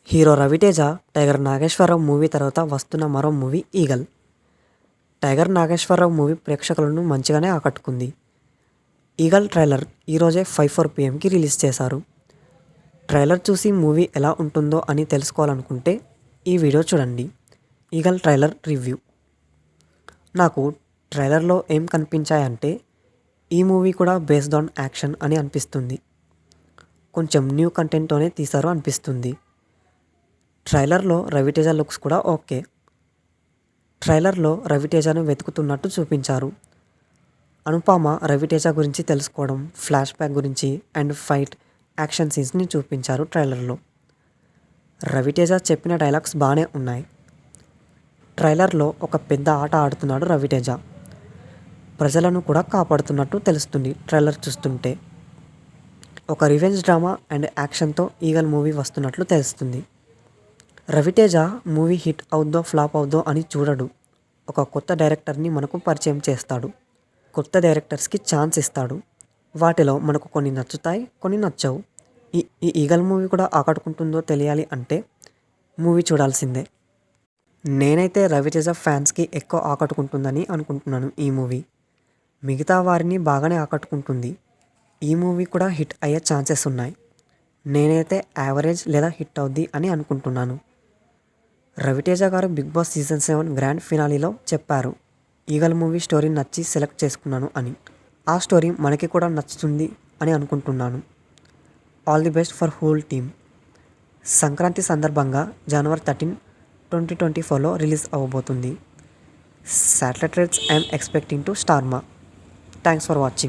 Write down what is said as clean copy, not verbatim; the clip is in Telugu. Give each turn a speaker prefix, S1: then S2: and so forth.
S1: Hero Ravi Teja Tiger Nageswara Rao movie తర్వాత వస్తున్న మరో movie Eagle. Tiger Nageswara Rao movie ప్రేక్షకులను మంచిగానే ఆకట్టుకుంది. ఈగల్ ట్రైలర్ ఈరోజే 5:04 PM రిలీజ్ చేశారు. ట్రైలర్ చూసి మూవీ ఎలా ఉంటుందో అని తెలుసుకోవాలనుకుంటే ఈ వీడియో చూడండి. Eagle trailer review. నాకు ట్రైలర్లో ఏం కనిపించాయంటే ఈ మూవీ కూడా బేస్డ్ ఆన్ యాక్షన్ అని అనిపిస్తుంది. కొంచెం న్యూ కంటెంట్తోనే తీశారు అనిపిస్తుంది. ట్రైలర్లో రవితేజ లుక్స్ కూడా ఓకే. ట్రైలర్లో రవితేజను వెతుకుతున్నట్టు చూపించారు. అనుపమ రవితేజ గురించి తెలుసుకోవడం, ఫ్లాష్ బ్యాక్ గురించి అండ్ ఫైట్ యాక్షన్ సీన్స్ని చూపించారు ట్రైలర్లో. రవితేజ చెప్పిన డైలాగ్స్ బాగానే ఉన్నాయి. ట్రైలర్లో ఒక పెద్ద ఆట ఆడుతున్నాడు రవితేజ. ప్రజలను కూడా కాపాడుతున్నట్టు తెలుస్తుంది ట్రైలర్ చూస్తుంటే. ఒక రివెంజ్ డ్రామా అండ్ యాక్షన్తో ఈగల్ మూవీ వస్తున్నట్లు తెలుస్తుంది. రవితేజ మూవీ హిట్ అవుద్దో ఫ్లాప్ అవుద్దో అని చూడడు. ఒక కొత్త డైరెక్టర్ని మనకు పరిచయం చేస్తాడు. కొత్త డైరెక్టర్స్కి ఛాన్స్ ఇస్తాడు. వాటిలో మనకు కొన్ని నచ్చుతాయి, కొన్ని నచ్చవు. ఈ ఈగల్ మూవీ కూడా ఆకట్టుకుంటుందో తెలియాలి అంటే మూవీ చూడాల్సిందే. నేనైతే రవితేజ ఫ్యాన్స్కి ఎక్కువ ఆకట్టుకుంటుందని అనుకుంటున్నాను ఈ మూవీ. మిగతా వారిని బాగానే ఆకట్టుకుంటుంది. ఈ మూవీ కూడా హిట్ అయ్యే ఛాన్సెస్ ఉన్నాయి. నేనైతే యావరేజ్ లేదా హిట్ అవుద్ది అని అనుకుంటున్నాను. రవితేజ గారు బిగ్ బాస్ సీజన్ 7 గ్రాండ్ ఫినాలీలో చెప్పారు, ఈగల్ మూవీ స్టోరీ నచ్చి సెలెక్ట్ చేసుకున్నాను అని. ఆ స్టోరీ మనకి కూడా నచ్చుతుంది అని అనుకుంటున్నాను. All the best for whole team. Sankranti సందర్భంగా January 13, 2024లో రిలీజ్ అవ్వబోతుంది. Satellite rights I'm expecting to Star Maa. Thanks for watching.